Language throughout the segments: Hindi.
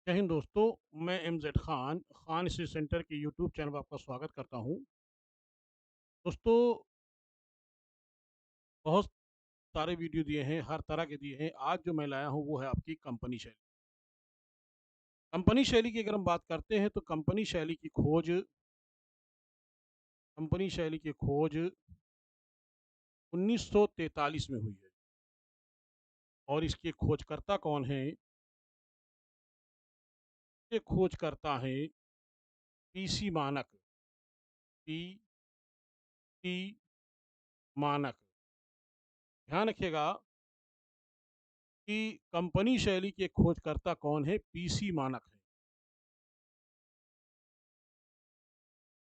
जय हिंद दोस्तों। मैं Mz Khan Khan study centre के यूट्यूब चैनल पर आपका स्वागत करता हूं। दोस्तों, बहुत सारे वीडियो दिए हैं, हर तरह के दिए हैं। आज जो मैं लाया हूं वो है आपकी कंपनी शैली। कंपनी शैली की अगर हम बात करते हैं तो कंपनी शैली की खोज 1943 में हुई है। और इसके खोजकर्ता कौन हैं? ये खोजकर्ता हैं पीसी मानक। पी टी मानक। ध्यान रखिएगा कि कंपनी शैली के खोजकर्ता कौन है? पीसी मानक है।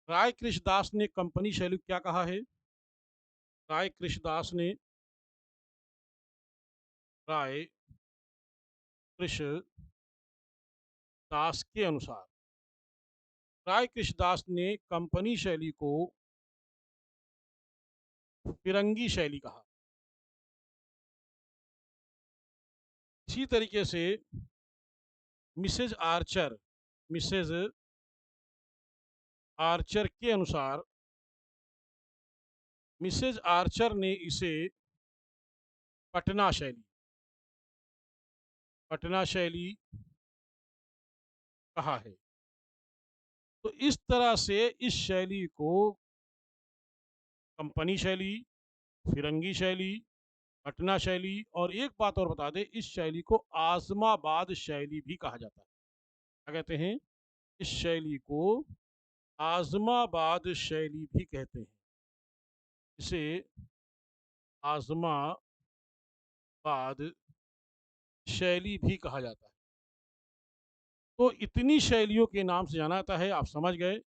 राय कृष्णदास ने कंपनी शैली को क्या कहा है? राय कृष्णदास ने राय कृष्णदास के अनुसार राय कृष्णदास ने कंपनी शैली को फिरंगी शैली कहा। इसी तरीके से मिसेज आर्चर मिसेज आर्चर के अनुसार मिसेज आर्चर ने इसे पटना शैली पटना शैली कहा है। तो इस तरह से इस शैली को कंपनी शैली, फिरंगी शैली, पटना शैली और एक बात और बता दें, इस शैली को आजमाबाद शैली भी कहा जाता है। क्या कहते हैं? इस शैली को आजमाबाद शैली भी कहते हैं। इसे आजमाबाद शैली भी कहा जाता है। तो इतनी शैलियों के नाम से जाना जाता है, आप समझ गए।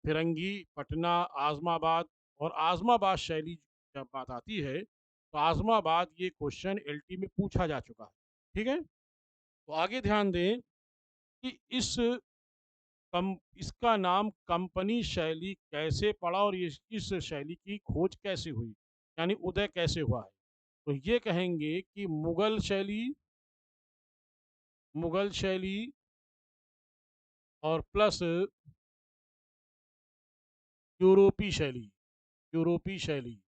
फिरंगी, पटना, आजमाबाद। और आजमाबाद शैली जब बात आती है तो आजमाबाद ये क्वेश्चन एलटी में पूछा जा चुका है। ठीक है। तो आगे ध्यान दें कि इसका नाम कंपनी शैली कैसे पड़ा और इस शैली की खोज कैसे हुई, यानी उदय कैसे हुआ है। तो ये कहेंगे कि मुगल शैली और प्लस यूरोपी शैली यूरोपी शैली,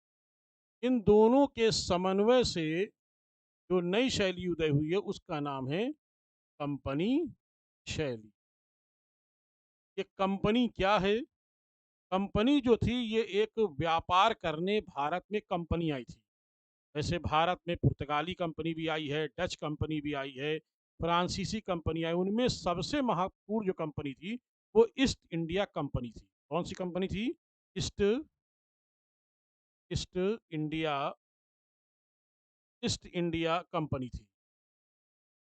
इन दोनों के समन्वय से जो नई शैली उदय हुई है उसका नाम है कंपनी शैली। ये कंपनी क्या है? कंपनी जो थी ये एक व्यापार करने भारत में कंपनी आई थी। वैसे भारत में पुर्तगाली कंपनी भी आई है, डच कंपनी भी आई है, फ्रांसीसी कंपनी आई। उनमें सबसे महत्वपूर्ण जो कंपनी थी वो ईस्ट इंडिया कंपनी थी। कौन सी कंपनी थी? East east India east India company थी।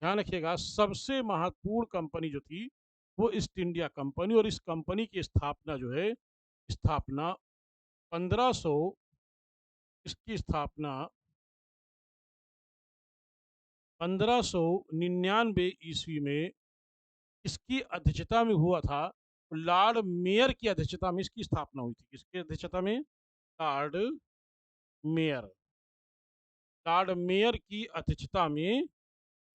ध्यान रखिएगा, सबसे महत्वपूर्ण कंपनी जो थी वो ईस्ट इंडिया कंपनी। और इस कंपनी की स्थापना जो है, स्थापना 1500 इसकी स्थापना 1599 ईस्वी में इसकी अध्यक्षता में हुआ था। लॉर्ड मेयर की अध्यक्षता में इसकी स्थापना हुई थी। किसकी अध्यक्षता में? लॉर्ड मेयर लॉर्ड मेयर की अध्यक्षता में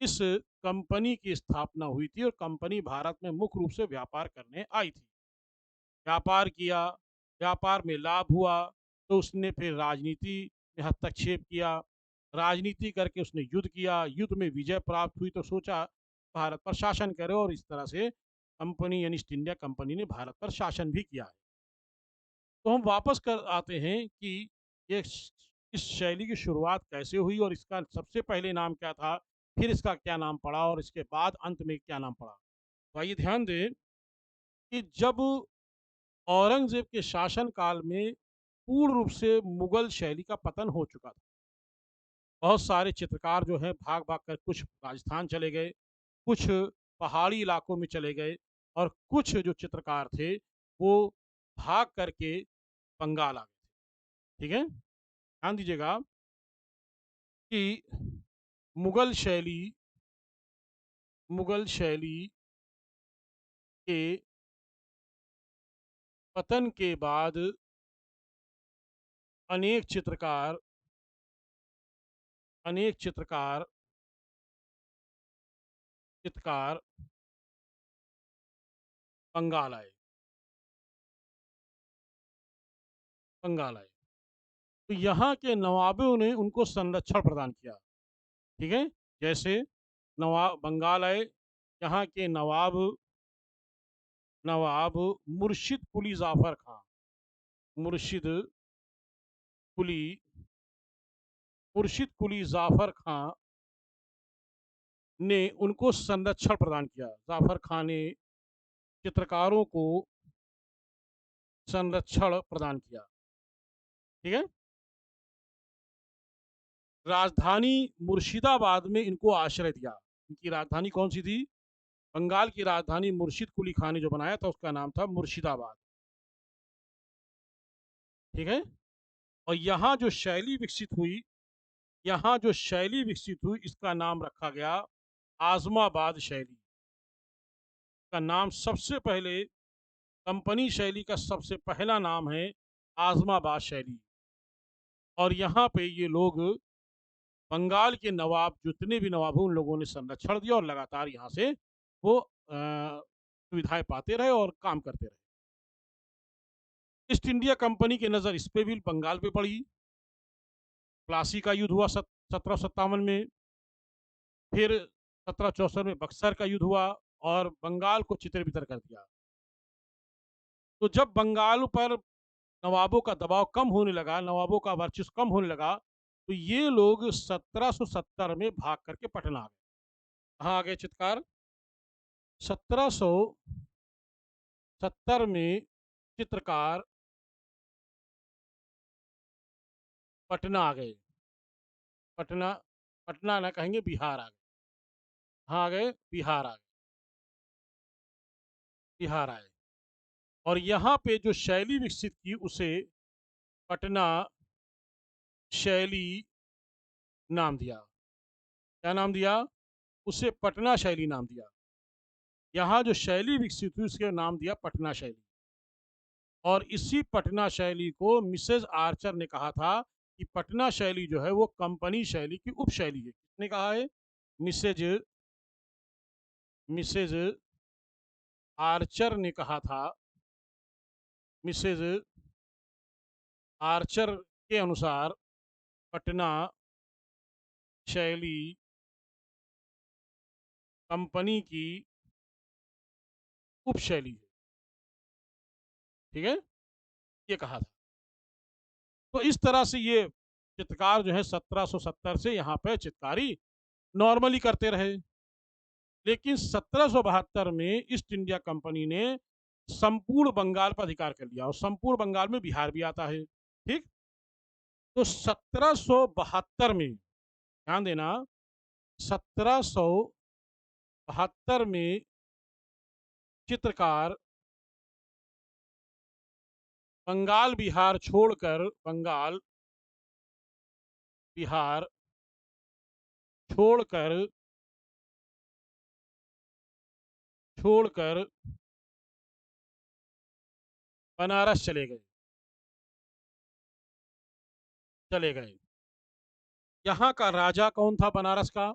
इस कंपनी की स्थापना हुई थी। और कंपनी भारत में मुख्य रूप से व्यापार करने आई थी। व्यापार किया, व्यापार में लाभ हुआ तो उसने फिर राजनीति में हस्तक्षेप किया। राजनीति करके उसने युद्ध किया, युद्ध में विजय प्राप्त हुई तो सोचा भारत पर शासन करे। और इस तरह से कंपनी यानी ईस्ट इंडिया कंपनी ने भारत पर शासन भी किया है। तो हम वापस कर आते हैं कि ये इस शैली की शुरुआत कैसे हुई और इसका सबसे पहले नाम क्या था, फिर इसका क्या नाम पड़ा और इसके बाद अंत में क्या नाम पड़ा। तो आइए ध्यान दें कि जब औरंगजेब के शासन काल में पूर्ण रूप से मुगल शैली का पतन हो चुका था। बहुत सारे चित्रकार जो हैं भाग भाग कर कुछ राजस्थान चले गए, कुछ पहाड़ी इलाकों में चले गए और कुछ जो चित्रकार थे वो भाग करके बंगाल आ गए। ठीक है। ध्यान दीजिएगा कि मुगल शैली मुगल शैली के पतन के बाद अनेक चित्रकार अनेक चित्रकार चित्रकार बंगाल आए, बंगाल आए। तो यहाँ के नवाबों ने उनको संरक्षण प्रदान किया, ठीक है? जैसे नवाब बंगाल आए, यहाँ के नवाब नवाब मुर्शिद कुली ज़ाफ़र खां, मुर्शिद कुली मुर्शिद कुली ज़ाफ़र खां ने उनको संरक्षण प्रदान किया। ज़ाफ़र खां ने चित्रकारों को संरक्षण प्रदान किया, ठीक है? राजधानी मुर्शिदाबाद में इनको आश्रय दिया। इनकी राजधानी कौन-सी थी? बंगाल की राजधानी मुर्शिद कुली खां ने जो बनाया था उसका नाम था मुर्शिदाबाद, ठीक है? और यहाँ जो शैली विकसित हुई इसका नाम रखा गया आज़माबाद शैली। का नाम सबसे पहले कंपनी शैली का सबसे पहला नाम है आज़माबाद शैली। और यहाँ पे ये लोग बंगाल के नवाब जितने भी नवाब हुए उन लोगों ने संरक्षण दिया और लगातार यहाँ से वो सुविधाएं पाते रहे और काम करते रहे। ईस्ट इंडिया कंपनी की नज़र इस पे भी बंगाल पे पड़ी। प्लासी का युद्ध हुआ 1757 में, फिर 1764 में बक्सर का युद्ध हुआ और बंगाल को चितर-बितर कर दिया। तो जब बंगाल पर नवाबों का दबाव कम होने लगा, नवाबों का वर्चस्व कम होने लगा, तो ये लोग 1770 में भाग करके पटना आ गए। कहाँ आ गए चित्कार? 1770 में चित्रकार पटना आ गए। पटना पटना ना कहेंगे, बिहार आ गए। कहाँ आ गए? बिहार आ गए। बिहार आए और यहाँ पे जो शैली विकसित की उसे पटना शैली नाम दिया। क्या नाम दिया? उसे पटना शैली नाम दिया। यहाँ जो शैली विकसित हुई उसका नाम दिया पटना शैली। और इसी पटना शैली को मिसेज आर्चर ने कहा था कि पटना शैली जो है वो कंपनी शैली की उपशैली है। किसने कहा है? मिसेज मिसेज आर्चर ने कहा था। मिसेज आर्चर के अनुसार पटना शैली कंपनी की उपशैली है, ठीक है? ये कहा था। तो इस तरह से ये चित्रकार जो है 1770 से यहाँ पे चित्रकारी नॉर्मली करते रहे। लेकिन 1772 में ईस्ट इंडिया कंपनी ने संपूर्ण बंगाल पर अधिकार कर लिया और संपूर्ण बंगाल में बिहार भी आता है, ठीक? तो 1772 में ध्यान देना, 1772 में चित्रकार बंगाल बिहार छोड़कर छोड़कर बनारस चले गए। यहाँ का राजा कौन था बनारस का?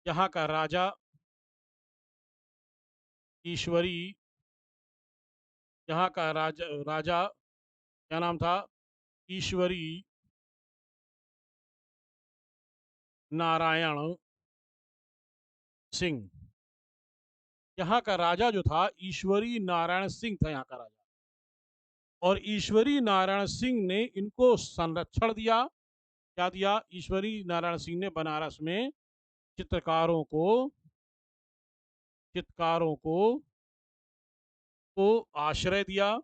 यहाँ का राजा ईश्वरी यहाँ का राजा क्या नाम था? ईश्वरी नारायण सिंह। यहाँ का राजा जो था ईश्वरी नारायण सिंह था यहाँ का राजा। और ईश्वरी नारायण सिंह ने इनको संरक्षण दिया। क्या दिया? ईश्वरी नारायण सिंह ने बनारस में चित्रकारों को चित्रकारों को आश्रय दिया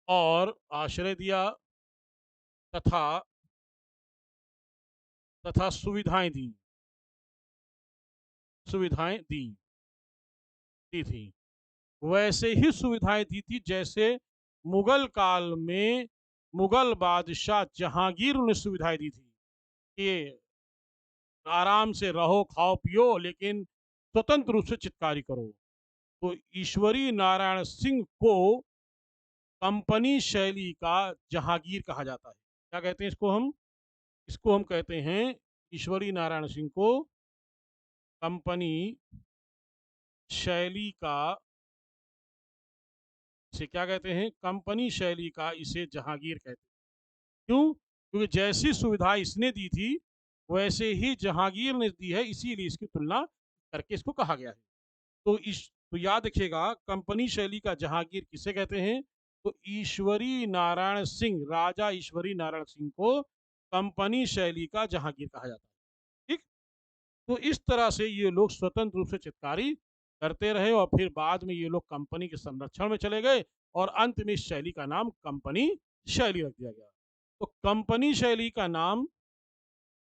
और आश्रय दिया तथा तथा सुविधाएं दी थी। वैसे ही सुविधाएं दी थी जैसे मुगल काल में मुगल बादशाह जहांगीर ने सुविधाएं दी थी कि आराम से रहो, खाओ पियो, लेकिन स्वतंत्र रूप से चित्रकारी करो। तो ईश्वरी नारायण सिंह को कंपनी शैली का जहांगीर कहा जाता है। क्या कहते हैं इसको हम कहते हैं ईश्वरी नारायण सिंह को कंपनी शैली का इसे क्या कहते हैं? कंपनी शैली का इसे जहांगीर कहते हैं। क्यों? क्योंकि जैसी सुविधा इसने दी थी, वैसे ही जहांगीर ने दी है, इसीलिए इसकी तुलना करके इसको कहा गया है। तो तो याद रखिएगा, कंपनी शैली का जहांगीर किसे कहते हैं? तो ईश्वरी नारायण सिंह, राजा ईश्वरी नारायण सिंह को कंपनी शैली का जहांगीर कहा जाता है। ठीक। तो इस तरह से ये लोग स्वतंत्र रूप से चित्रकारी करते रहे और फिर बाद में ये लोग कंपनी के संरक्षण में चले गए और अंत में इस शैली का नाम कंपनी शैली रख दिया गया। तो कंपनी शैली का नाम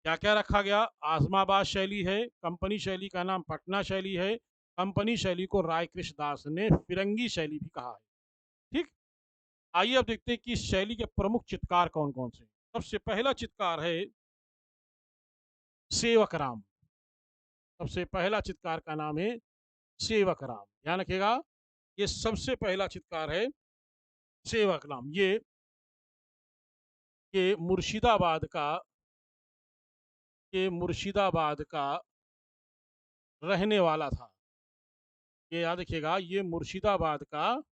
क्या क्या रखा गया? आजमाबाद शैली है, कंपनी शैली का नाम पटना शैली है, कंपनी शैली को राय कृष्ण दास ने फिरंगी शैली भी कहा है। ठीक। आइए अब देखते हैं कि इस शैली के प्रमुख चित्रकार कौन कौन से। सबसे पहला चित्रकार है सेवक राम। सबसे पहला चित्रकार का नाम है सेवक राम। ध्यान रखिएगा, ये सबसे पहला चित्रकार है सेवक राम। ये मुर्शिदाबाद का ये मुर्शिदाबाद का रहने वाला था। ये याद रखिएगा, ये मुर्शिदाबाद का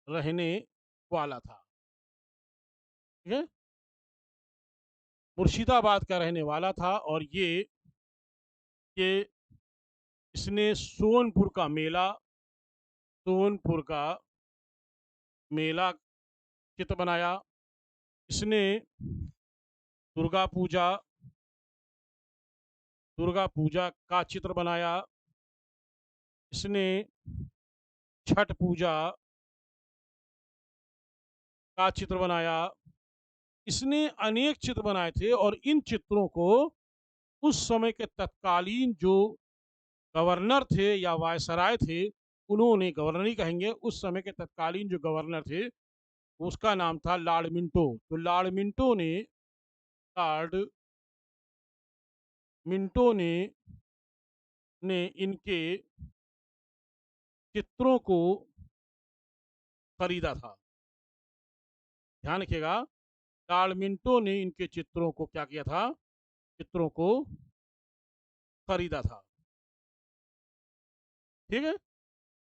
रहने वाला था। ठीक है, मुर्शिदाबाद का रहने वाला था और ये इसने सोनपुर का मेला चित्र बनाया। इसने दुर्गा पूजा दुर्गा पूजा का चित्र बनाया। इसने छठ पूजा का चित्र बनाया। इसने अनेक चित्र बनाए थे और इन चित्रों को उस समय के तत्कालीन जो गवर्नर थे या वायसराय थे, उन्होंने, गवर्नर ही कहेंगे, उस समय के तत्कालीन जो गवर्नर थे उसका नाम था लॉर्ड मिंटो। तो लॉर्ड मिंटो ने इनके चित्रों को खरीदा था। ध्यान रखिएगा, लॉर्ड मिंटो ने इनके चित्रों को क्या किया था? चित्रों को खरीदा था। ठीक है।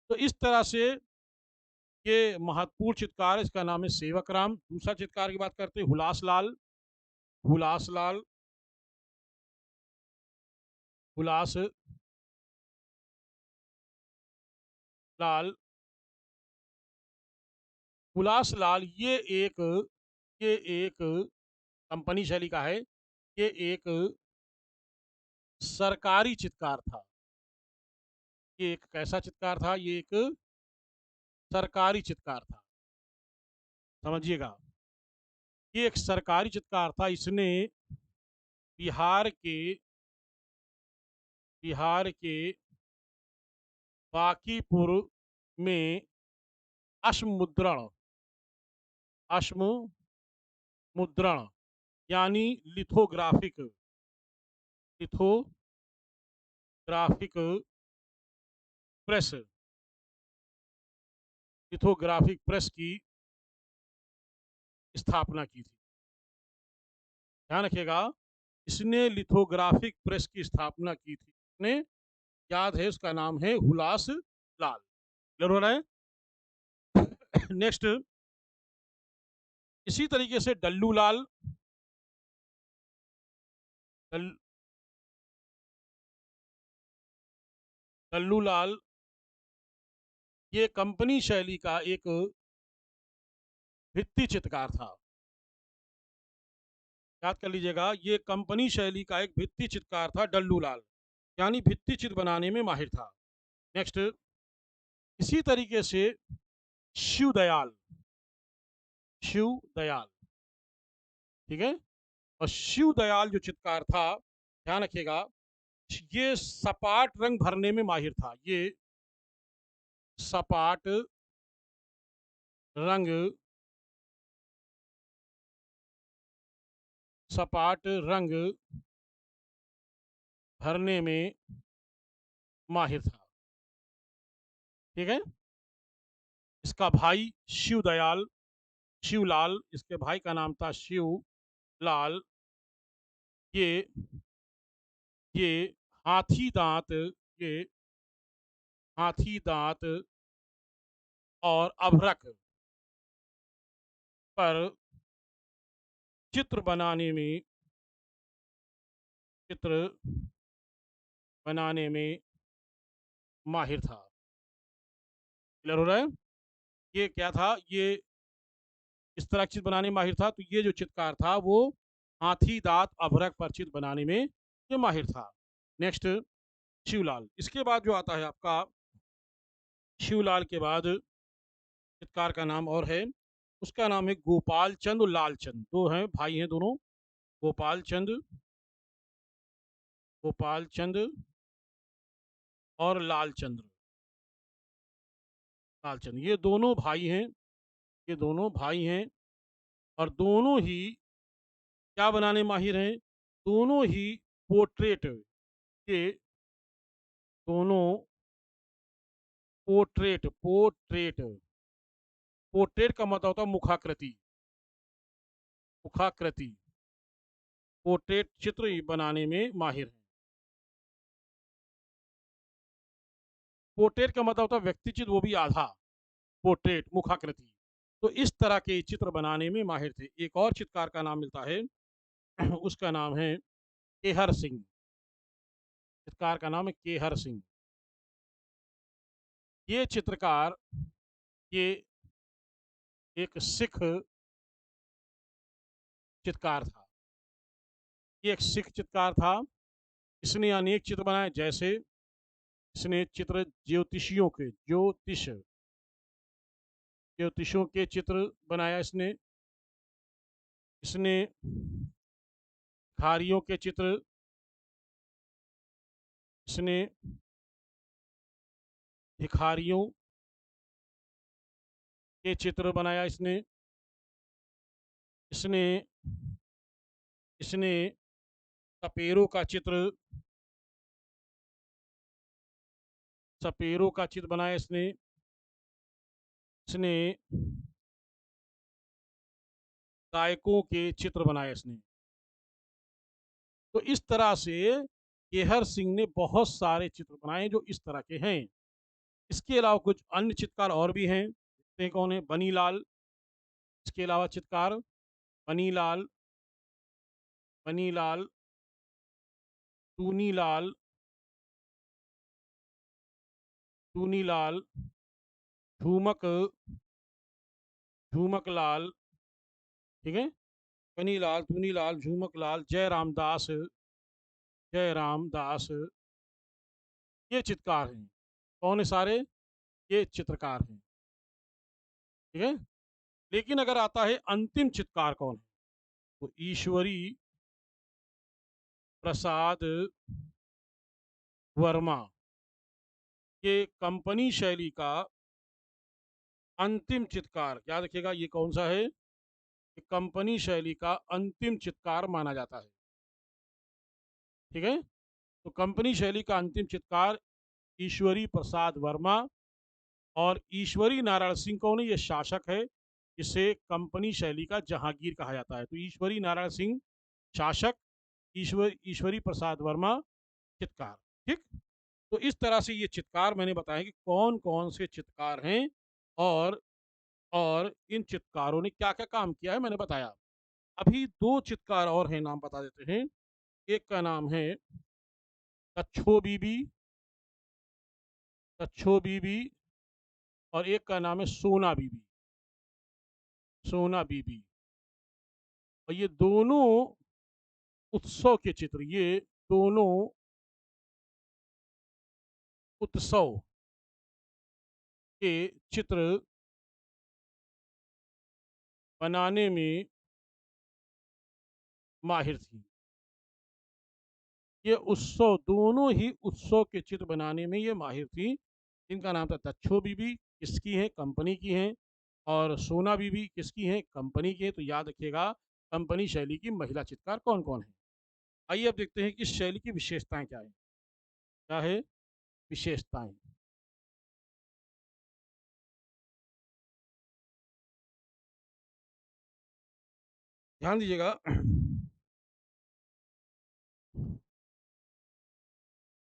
तो इस तरह से ये महत्वपूर्ण चित्रकार है, इसका नाम है सेवक राम। दूसरा चित्रकार की बात करते हैं हुलास लाल। हुलास लाल हुलास लाल ये एक कंपनी शैली का है। ये एक सरकारी चित्रकार था। ये एक कैसा चित्रकार था? ये एक सरकारी चित्रकार था, समझिएगा। ये एक सरकारी चित्रकार था। इसने बिहार के बिहार के बांकीपुर में अश्वमुद्रण अश्वमुद्रण यानी लिथोग्राफिक प्रेस लिथोग्राफिक प्रेस की स्थापना की थी। ध्यान रखिएगा, इसने लिथोग्राफिक प्रेस की स्थापना की थी। ने याद है, उसका नाम है हुलास लाल। क्लियर हो रहा है? नेक्स्ट, इसी तरीके से डल, डल्लू लाल ये कंपनी शैली का एक भित्ति चित्रकार था। याद कर लीजिएगा, ये कंपनी शैली का एक भित्ति चित्रकार था डल्लू लाल, यानी भित्ति चित्र बनाने में माहिर था। नेक्स्ट, इसी तरीके से शिवदयाल शिवदयाल ठीक है। और शिवदयाल जो चित्रकार था, ध्यान रखिएगा, ये सपाट रंग भरने में माहिर था। ये सपाट रंग सपाट रंग भरने में माहिर था। ठीक है। इसका भाई शिवलाल, इसके भाई का नाम था शिवलाल। ये ये हाथी दांत ये हाथी दांत और अभ्रक पर चित्र बनाने में चित्र बनाने में माहिर था। क्लियर हो रहा है? ये क्या था? ये इस तरह चित्र बनाने में माहिर था। तो ये जो चित्रकार था वो हाथी दांत अभ्रक पर चित्र बनाने में ये माहिर था। नेक्स्ट, शिवलाल। इसके बाद जो आता है आपका शिवलाल के बाद चित्रकार का नाम और है, उसका नाम है गोपाल चंद और लालचंद। दो हैं, भाई हैं दोनों, गोपाल चंद, गोपाल चंद और लालचंद्र, लालचंद। ये दोनों भाई हैं, ये दोनों भाई हैं, और दोनों ही क्या बनाने माहिर हैं? दोनों ही पोर्ट्रेट के, दोनों पोर्ट्रेट, पोर्ट्रेट, पोर्ट्रेट का मतलब होता है मुखाकृति, मुखाकृति, पोर्ट्रेट चित्र बनाने में माहिर हैं। पोर्ट्रेट का मतलब होता है व्यक्ति चित्र, वो भी आधा, पोर्ट्रेट मुखाकृति। तो इस तरह के चित्र बनाने में माहिर थे। एक और चित्रकार का नाम मिलता है, उसका नाम है केहर सिंह। चित्रकार का नाम है केहर सिंह। ये चित्रकार, ये एक सिख चित्रकार था, ये एक सिख चित्रकार था। इसने अनेक चित्र बनाए, जैसे इसने चित्र ज्योतिषियों के, ज्योतिषों के चित्र बनाया इसने। इसने भिखारियों के चित्र, इसने भिखारियों के चित्र बनाया इसने। इसने इसने सपेरों का चित्र, सपेरों का चित्र बनाया इसने। इसने गायकों के चित्र बनाए इसने। तो इस तरह से केहर सिंह ने बहुत सारे चित्र बनाए जो इस तरह के हैं। इसके अलावा कुछ अन्य चित्रकार और भी हैं, देखते हैं कौन है। बनीलाल, इसके अलावा चित्रकार बनीलाल, बनीलाल, टूनीलाल, टूनीलाल, झूमक, झूमक लाल, ठीक है, बनीलाल, टूनीलाल, झूमक लाल, जय रामदास, जय रामदास, ये चित्रकार हैं। कौन है सारे? ये चित्रकार हैं, ठीक है। लेकिन अगर आता है अंतिम चित्रकार कौन है, तो ईश्वरी प्रसाद वर्मा। ये कंपनी शैली का अंतिम चित्रकार, याद रखिएगा ये कौन सा है, ये कंपनी शैली का अंतिम चित्रकार माना जाता है, ठीक है। तो कंपनी शैली का अंतिम चित्रकार ईश्वरी प्रसाद वर्मा। और ईश्वरी नारायण सिंह कौन है? ये शासक है, जिसे कंपनी शैली का जहांगीर कहा जाता है। तो ईश्वरी नारायण सिंह शासक, ईश्वरी प्रसाद वर्मा चित्रकार, ठीक। तो इस तरह से ये चित्रकार मैंने बताया कि कौन कौन से चित्रकार हैं, और इन चित्रकारों ने क्या क्या काम किया है मैंने बताया। अभी दो चित्रकार और हैं, नाम बता देते हैं। एक का नाम है कच्छो बीबी, कच्छो बीबी, और एक का नाम है सोना बीबी, सोना बीबी। और ये दोनों उत्सव के चित्र, ये दोनों उत्सव के चित्र बनाने में माहिर थी। ये उत्सव, दोनों ही उत्सव के चित्र बनाने में ये माहिर थी। इनका नाम था तच्छो बीबी, किसकी है? कंपनी की है। और सोना बीबी किसकी है? कंपनी की है। तो याद रखिएगा कंपनी शैली की महिला चित्रकार कौन कौन है। आइए अब देखते हैं कि इस शैली की विशेषताएं क्या है, क्या है विशेषताएं। ध्यान दीजिएगा,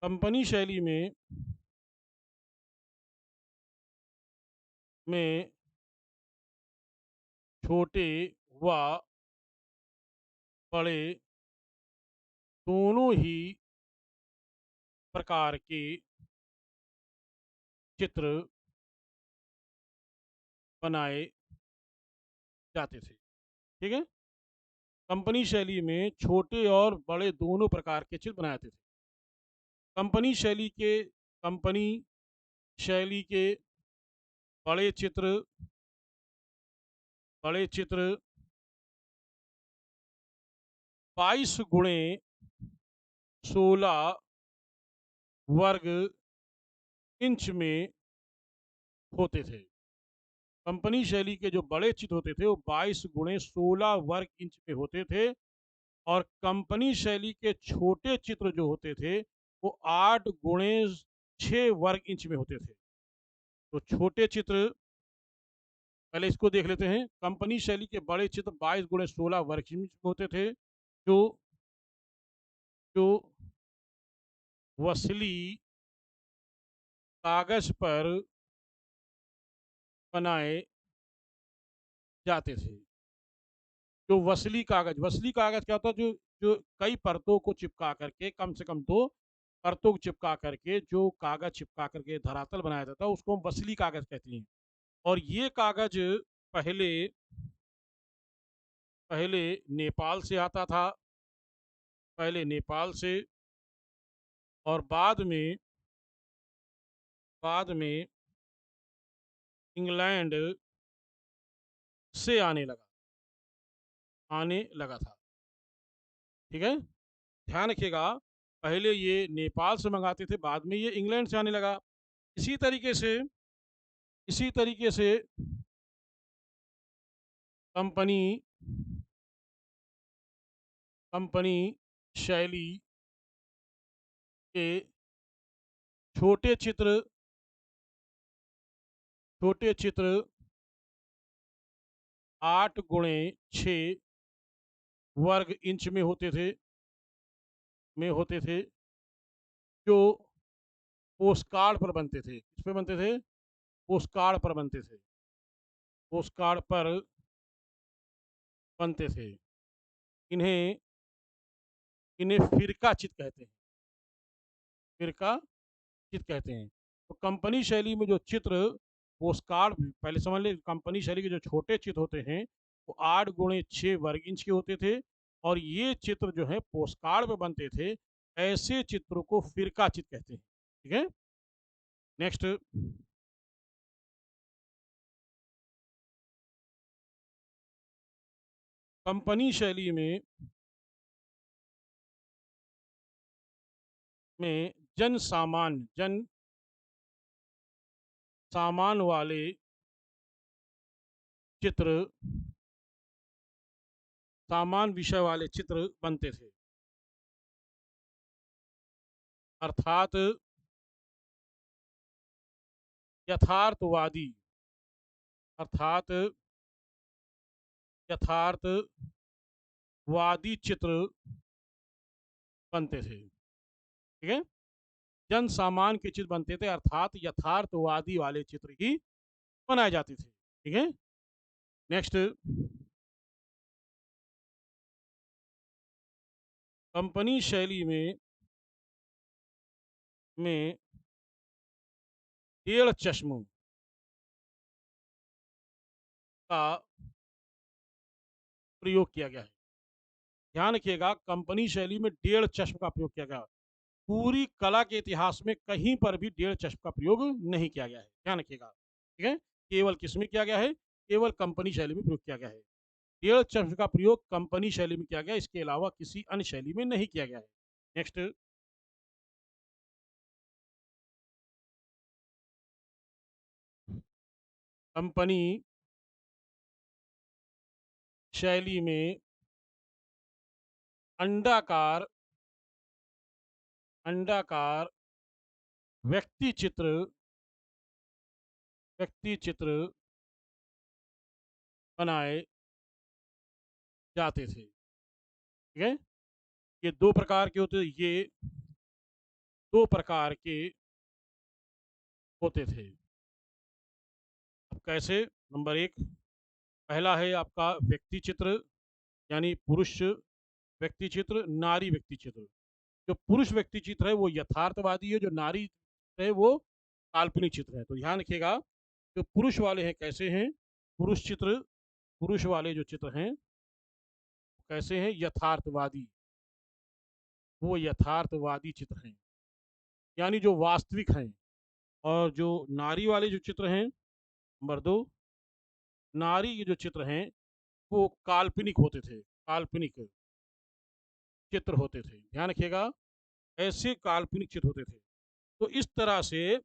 कंपनी शैली में में छोटे व बड़े दोनों ही प्रकार के चित्र बनाए जाते थे। ठीक है? कंपनी शैली में छोटे और बड़े दोनों प्रकार के चित्र बनाए जाते थे। कंपनी शैली के कंपनी शैली के बड़े चित्र बड़े चित्र 22 गुणे 16 वर्ग इंच में होते थे। कंपनी शैली के जो बड़े चित्र होते थे वो 22 गुणे 16 वर्ग इंच में होते थे, और कंपनी शैली के छोटे चित्र जो होते थे वो 8 गुणे 6 वर्ग इंच में होते थे। तो छोटे चित्र, पहले इसको देख लेते हैं। कंपनी शैली के बड़े चित्र 22 गुणे 16 वर्ग इंच में होते थे, जो जो वसली कागज पर बनाए जाते थे। जो वसली कागज क्या होता है? जो जो कई परतों को चिपका करके, कम से कम 2 परतों को चिपका करके जो कागज चिपका करके धरातल बनाया जाता है, उसको हम वसली कागज कहते हैं। और ये कागज पहले पहले नेपाल से आता था, पहले नेपाल से, और बाद में इंग्लैंड से आने लगा था। ठीक है? ध्यान रखिएगा, पहले ये नेपाल से मंगाते थे, बाद में ये इंग्लैंड से आने लगा। इसी तरीके से इसी तरीके से कंपनी कंपनी शैली के छोटे चित्र छोटे चित्र 8 गुणे 6 वर्ग इंच में होते थे, जो पोस्टकार्ड पर बनते थे। किस पे बनते थे? पोस्टकार्ड पर बनते थे। पोस्टकार्ड पर बनते थे। इन्हें इन्हें फिरका चित्र कहते हैं। फिरका चित्र कहते हैं। तो कंपनी शैली में जो चित्र पोस्टकार्ड, पहले समझ लें, कंपनी शैली के जो छोटे चित्र होते हैं वो 8 गुणे 6 वर्ग इंच के होते थे, और ये चित्र जो है पोस्टकार्ड पे बनते थे। ऐसे चित्रों को फिरका चित्र कहते हैं। ठीक है? नेक्स्ट, कंपनी शैली में जन सामान वाले चित्र सामान विषय वाले चित्र बनते थे। अर्थात यथार्थवादी अर्थात यथार्थवादी चित्र बनते थे। ठीक है? जन सामान के चित्र बनते थे, अर्थात यथार्थवादी वाले चित्र ही बनाए जाते थे। ठीक है? नेक्स्ट, कंपनी शैली में 1.5 चश्मों का प्रयोग किया गया है। ध्यान रखिएगा, कंपनी शैली में 1.5 चश्म का प्रयोग किया गया। पूरी कला के इतिहास में कहीं पर भी 1.5 चश्म का प्रयोग नहीं किया गया है। ध्यान रखिएगा। ठीक है? केवल किसमें किया गया है? केवल कंपनी शैली में प्रयोग किया गया है। 1.5 चश्म का प्रयोग कंपनी शैली में किया गया, इसके अलावा किसी अन्य शैली में नहीं किया गया है। नेक्स्ट, कंपनी शैली में अंडाकार अंडाकार व्यक्ति चित्र व्यक्ति चित्र बनाए जाते थे। ठीक है? ये 2 प्रकार के होते थे। ये 2 प्रकार के होते थे। कैसे? नंबर एक, पहला है आपका व्यक्ति चित्र, यानी पुरुष व्यक्ति चित्र, नारी व्यक्ति चित्र। जो पुरुष व्यक्ति चित्र है वो यथार्थवादी है, जो नारी है वो काल्पनिक चित्र है। तो ध्यान रखिएगा, जो पुरुष वाले हैं कैसे हैं? पुरुष चित्र, पुरुष वाले जो चित्र हैं कैसे हैं? यथार्थवादी, वो यथार्थवादी चित्र हैं, यानी जो वास्तविक हैं। और जो नारी वाले जो चित्र हैं, नंबर दो, नारी के जो चित्र हैं वो काल्पनिक होते थे, काल्पनिक चित्र होते थे। ध्यान रखिएगा, ऐसे काल्पनिक चित्र होते थे। तो इस तरह से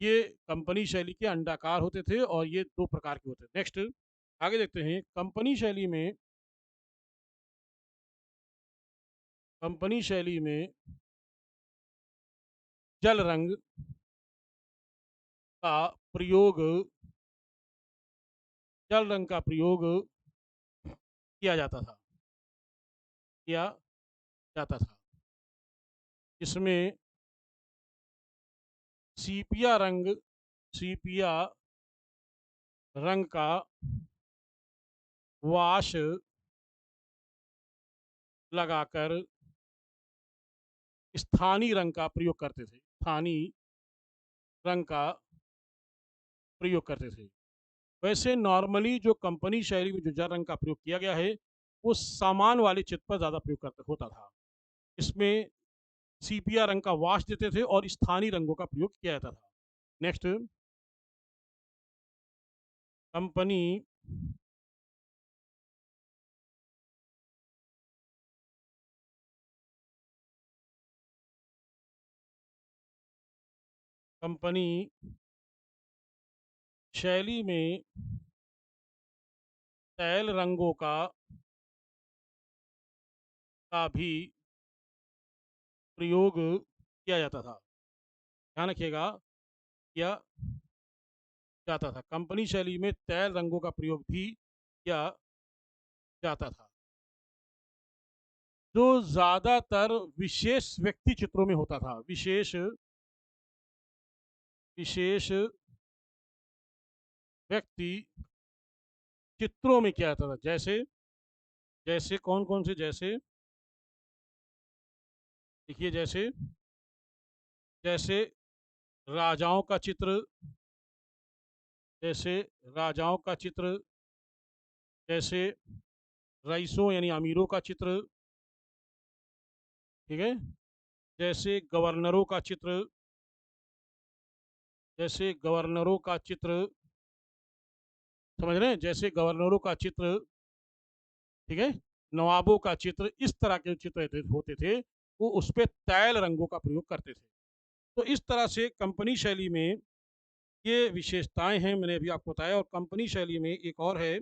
ये कंपनी शैली के अंडाकार होते थे और ये दो प्रकार के होते हैं। नेक्स्ट आगे देखते हैं, कंपनी शैली में जल रंग का प्रयोग, जल रंग का प्रयोग किया जाता था, किया जाता था। इसमें सीपिया रंग, सीपिया रंग का वाश लगाकर स्थानीय रंग का प्रयोग करते थे, स्थानीय रंग का प्रयोग करते थे। वैसे नॉर्मली जो कंपनी शैली में जो जल रंग का प्रयोग किया गया है वो सामान वाले चित्र पर ज़्यादा प्रयोग करता होता था। इसमें सीपिया रंग का वाश देते थे और स्थानीय रंगों का प्रयोग किया जाता था। नेक्स्ट, कंपनी कंपनी शैली में तैल रंगों का भी प्रयोग किया जाता था। ध्यान रखिएगा, किया जाता था। कंपनी शैली में तैल रंगों का प्रयोग भी किया जाता था, जो ज्यादातर विशेष व्यक्ति चित्रों में होता था। विशेष विशेष व्यक्ति चित्रों में किया जाता था। जैसे जैसे कौन कौन से? जैसे देखिए, जैसे जैसे राजाओं का चित्र, जैसे राजाओं का चित्र, जैसे रईसों यानी अमीरों का चित्र, ठीक है, जैसे गवर्नरों का चित्र, जैसे गवर्नरों का चित्र, समझ रहे हैं? जैसे गवर्नरों का चित्र, ठीक है, नवाबों का चित्र, इस तरह के चित्र होते थे, वो उस पर तैल रंगों का प्रयोग करते थे। तो इस तरह से कंपनी शैली में ये विशेषताएं हैं, मैंने अभी आपको बताया। और कंपनी शैली में एक और है,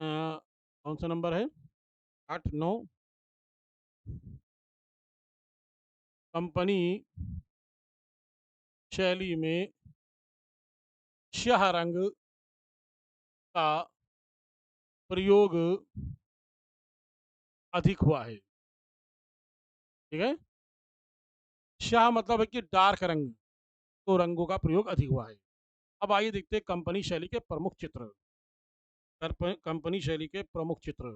कौन सा नंबर है? 8 9। कंपनी शैली में स्याह रंग का प्रयोग अधिक हुआ है, ठीक है। स्याह मतलब है कि डार्क रंग, तो रंगों का प्रयोग अधिक हुआ है। अब आइए देखते हैं कंपनी शैली के प्रमुख चित्र। कंपनी शैली के प्रमुख चित्र,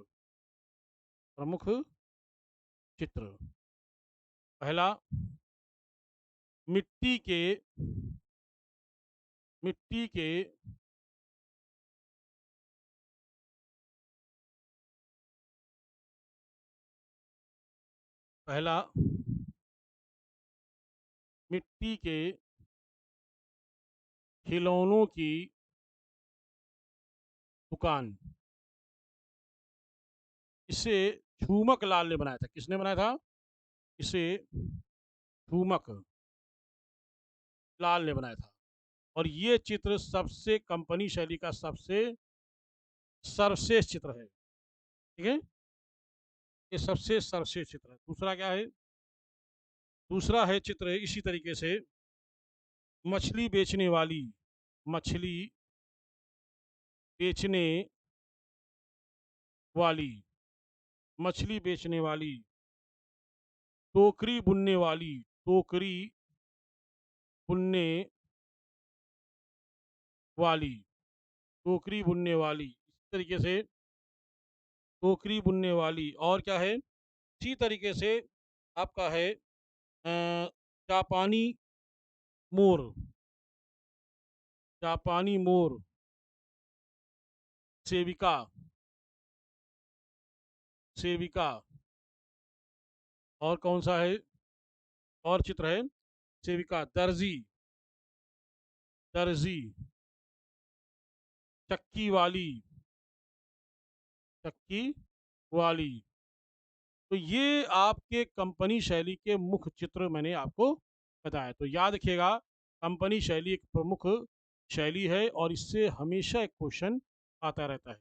प्रमुख चित्र, पहला, मिट्टी के मिट्टी के पहला मिट्टी के खिलौनों की दुकान, इसे झूमक लाल ने बनाया था। किसने बनाया था? इसे झूमक लाल ने बनाया था। और ये चित्र सबसे कंपनी शैली का सबसे सर्वश्रेष्ठ चित्र है, ठीक है। ये सबसे सर्वश्रेष्ठ चित्र है। दूसरा क्या है? दूसरा है चित्र इसी तरीके से, मछली बेचने वाली, मछली बेचने वाली, मछली बेचने वाली, टोकरी बुनने वाली, टोकरी बुनने वाली, टोकरी बुनने वाली, इस तरीके से टोकरी बुनने वाली। और क्या है, इसी तरीके से आपका है जापानी मोर, जापानी मोर, सेविका, सेविका। और कौन सा है, और चित्र है, सेविका, दर्जी, दर्जी, चक्की वाली, चक्की वाली। तो ये आपके कंपनी शैली के मुख्य चित्र मैंने आपको बताया। तो याद रखिएगा, कंपनी शैली एक प्रमुख शैली है और इससे हमेशा एक क्वेश्चन आता रहता है।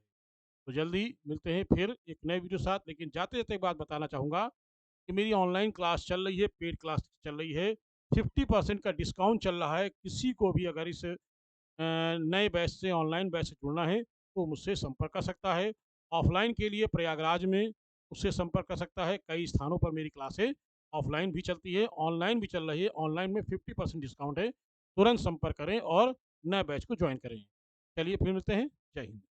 तो जल्दी मिलते हैं फिर एक नए वीडियो साथ। लेकिन जाते जाते एक बात बताना चाहूँगा कि मेरी ऑनलाइन क्लास चल रही है, पेड क्लास चल रही है, 50% का डिस्काउंट चल रहा है। किसी को भी अगर इस नए बैच से, ऑनलाइन बैच से जुड़ना है तो मुझसे संपर्क कर सकता है। ऑफलाइन के लिए प्रयागराज में उससे संपर्क कर सकता है। कई स्थानों पर मेरी क्लासें ऑफलाइन भी चलती है, ऑनलाइन भी चल रही है। ऑनलाइन में 50% डिस्काउंट है। तुरंत संपर्क करें और नए बैच को ज्वाइन करें। चलिए फिर मिलते हैं। जय हिंद।